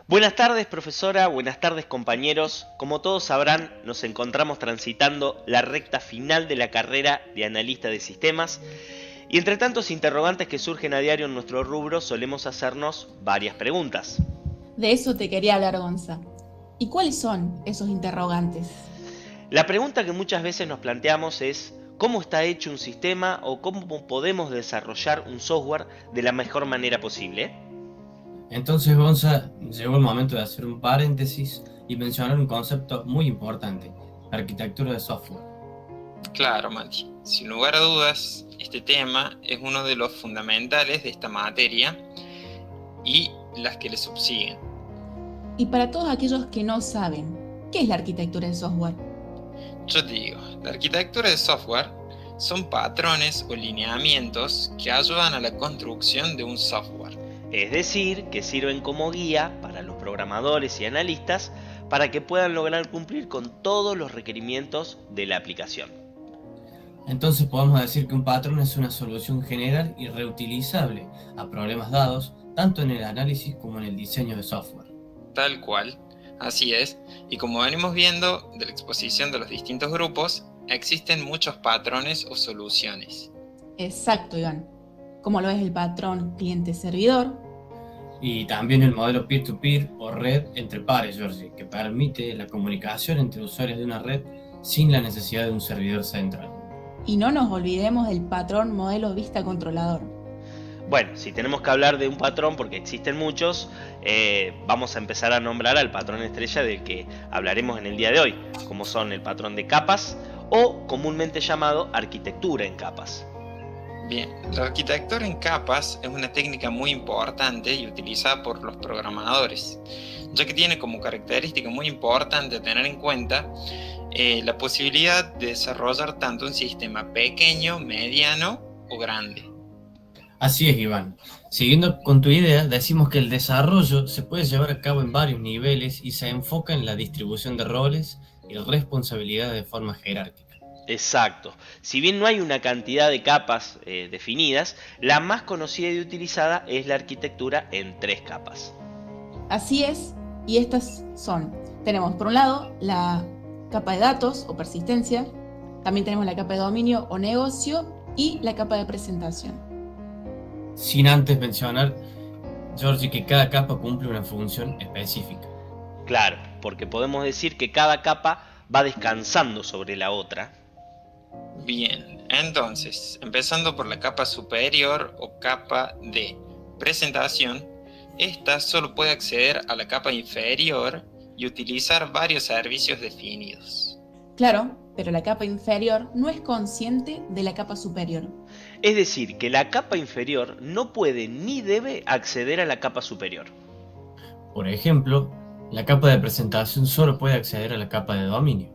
Buenas tardes, profesora, buenas tardes, compañeros. Como todos sabrán, nos encontramos transitando la recta final de la carrera de analista de sistemas y entre tantos interrogantes que surgen a diario en nuestro rubro, solemos hacernos varias preguntas. De eso te quería hablar, Gonza. ¿Y cuáles son esos interrogantes? La pregunta que muchas veces nos planteamos es ¿cómo está hecho un sistema o cómo podemos desarrollar un software de la mejor manera posible? Entonces, Gonza, llegó el momento de hacer un paréntesis y mencionar un concepto muy importante, la arquitectura de software. Claro, Mati. Sin lugar a dudas, este tema es uno de los fundamentales de esta materia y las que le subsiguen. Y para todos aquellos que no saben, ¿qué es la arquitectura de software? Yo te digo, la arquitectura de software son patrones o lineamientos que ayudan a la construcción de un software. Es decir, que sirven como guía para los programadores y analistas para que puedan lograr cumplir con todos los requerimientos de la aplicación. Entonces podemos decir que un patrón es una solución general y reutilizable a problemas dados, tanto en el análisis como en el diseño de software. Tal cual, así es, y como venimos viendo de la exposición de los distintos grupos, existen muchos patrones o soluciones. Exacto, Iván. Como lo es el patrón cliente-servidor, Y también el modelo peer-to-peer o red entre pares, Georgie, que permite la comunicación entre usuarios de una red sin la necesidad de un servidor central. y no nos olvidemos del patrón modelo vista controlador. Bueno, si tenemos que hablar de un patrón, porque existen muchos, vamos a empezar a nombrar al patrón estrella del que hablaremos en el día de hoy, como son el patrón de capas o comúnmente llamado arquitectura en capas. Bien, la arquitectura en capas es una técnica muy importante y utilizada por los programadores, ya que tiene como característica muy importante tener en cuenta la posibilidad de desarrollar tanto un sistema pequeño, mediano o grande. Así es, Iván. Siguiendo con tu idea, decimos que el desarrollo se puede llevar a cabo en varios niveles y se enfoca en la distribución de roles y responsabilidades de forma jerárquica. Exacto. Si bien no hay una cantidad de capas definidas, la más conocida y utilizada es la arquitectura en tres capas. Así es, y estas son, tenemos por un lado la capa de datos o persistencia, también tenemos la capa de dominio o negocio y la capa de presentación. Sin antes mencionar, Georgie, que cada capa cumple una función específica. Claro, porque podemos decir que cada capa va descansando sobre la otra. Bien, entonces, empezando por la capa superior o capa de presentación, esta solo puede acceder a la capa inferior y utilizar varios servicios definidos. Claro, pero la capa inferior no es consciente de la capa superior. Es decir, que la capa inferior no puede ni debe acceder a la capa superior. Por ejemplo, la capa de presentación solo puede acceder a la capa de dominio.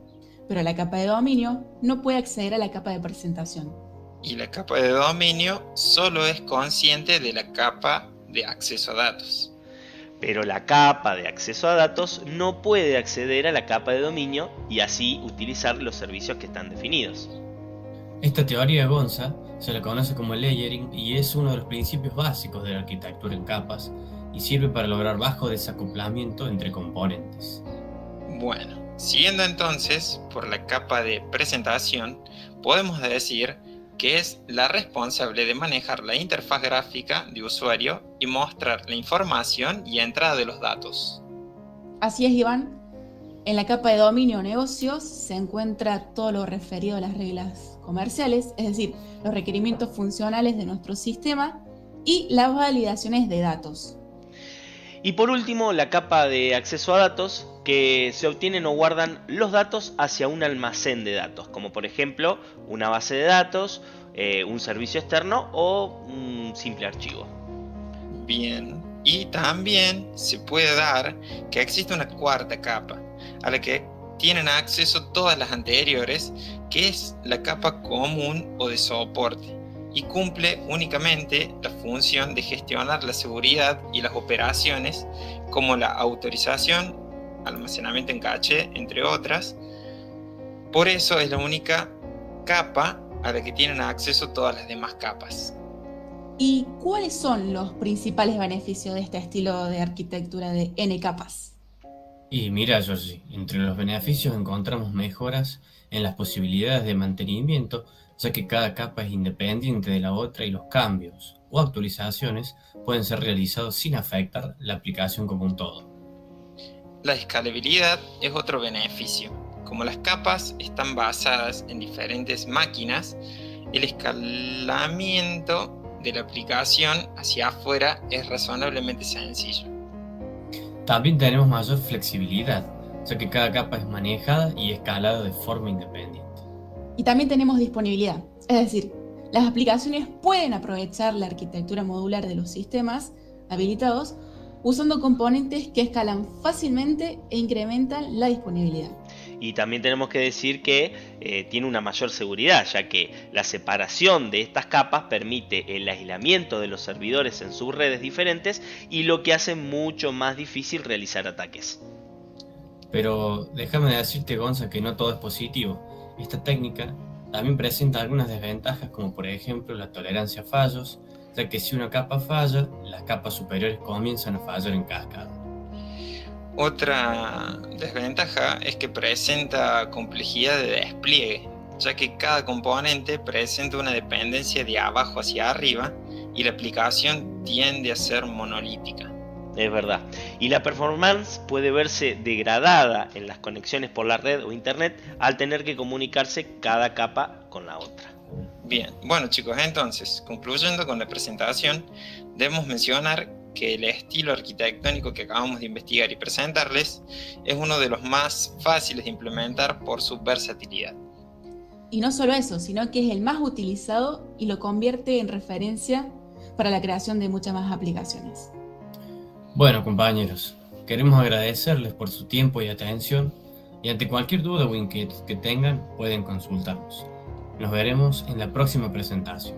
Pero la capa de dominio no puede acceder a la capa de presentación. Y la capa de dominio solo es consciente de la capa de acceso a datos. Pero la capa de acceso a datos no puede acceder a la capa de dominio y así utilizar los servicios que están definidos. Esta teoría de Gonza se la conoce como layering y es uno de los principios básicos de la arquitectura en capas y sirve para lograr bajo desacoplamiento entre componentes. Bueno, siguiendo entonces por la capa de presentación, podemos decir que es la responsable de manejar la interfaz gráfica de usuario y mostrar la información y entrada de los datos. Así es, Iván. En la capa de dominio o negocios se encuentra todo lo referido a las reglas comerciales, es decir, los requerimientos funcionales de nuestro sistema y las validaciones de datos. Y por último, la capa de acceso a datos, que se obtienen o guardan los datos hacia un almacén de datos, como por ejemplo una base de datos, un servicio externo o un simple archivo. Bien, y también se puede dar que existe una cuarta capa, a la que tienen acceso todas las anteriores, que es la capa común o de soporte, y cumple únicamente la función de gestionar la seguridad y las operaciones, como la autorización, almacenamiento en caché, entre otras. Por eso es la única capa a la que tienen acceso todas las demás capas. ¿Y cuáles son los principales beneficios de este estilo de arquitectura de N capas? Y mira, Georgie, entre los beneficios encontramos mejoras en las posibilidades de mantenimiento, ya que cada capa es independiente de la otra y los cambios o actualizaciones pueden ser realizados sin afectar la aplicación como un todo. La escalabilidad es otro beneficio. Como las capas están basadas en diferentes máquinas, el escalamiento de la aplicación hacia afuera es razonablemente sencillo. También tenemos mayor flexibilidad, ya que cada capa es manejada y escalada de forma independiente. Y también tenemos disponibilidad, es decir, las aplicaciones pueden aprovechar la arquitectura modular de los sistemas habilitados usando componentes que escalan fácilmente e incrementan la disponibilidad. Y también tenemos que decir que tiene una mayor seguridad, ya que la separación de estas capas permite el aislamiento de los servidores en sus redes diferentes y lo que hace mucho más difícil realizar ataques. Pero déjame decirte, Gonza, que no todo es positivo. Esta técnica también presenta algunas desventajas, como por ejemplo la tolerancia a fallos, ya que si una capa falla, las capas superiores comienzan a fallar en cascada. Otra desventaja es que presenta complejidad de despliegue, ya que cada componente presenta una dependencia de abajo hacia arriba y la aplicación tiende a ser monolítica. Es verdad. Y la performance puede verse degradada en las conexiones por la red o internet al tener que comunicarse cada capa con la otra. Bien, bueno chicos, entonces, concluyendo con la presentación, debemos mencionar que el estilo arquitectónico que acabamos de investigar y presentarles es uno de los más fáciles de implementar por su versatilidad. Y no solo eso, sino que es el más utilizado y lo convierte en referencia para la creación de muchas más aplicaciones. Bueno, compañeros, queremos agradecerles por su tiempo y atención, y ante cualquier duda o inquietud que tengan, pueden consultarnos. Nos veremos en la próxima presentación.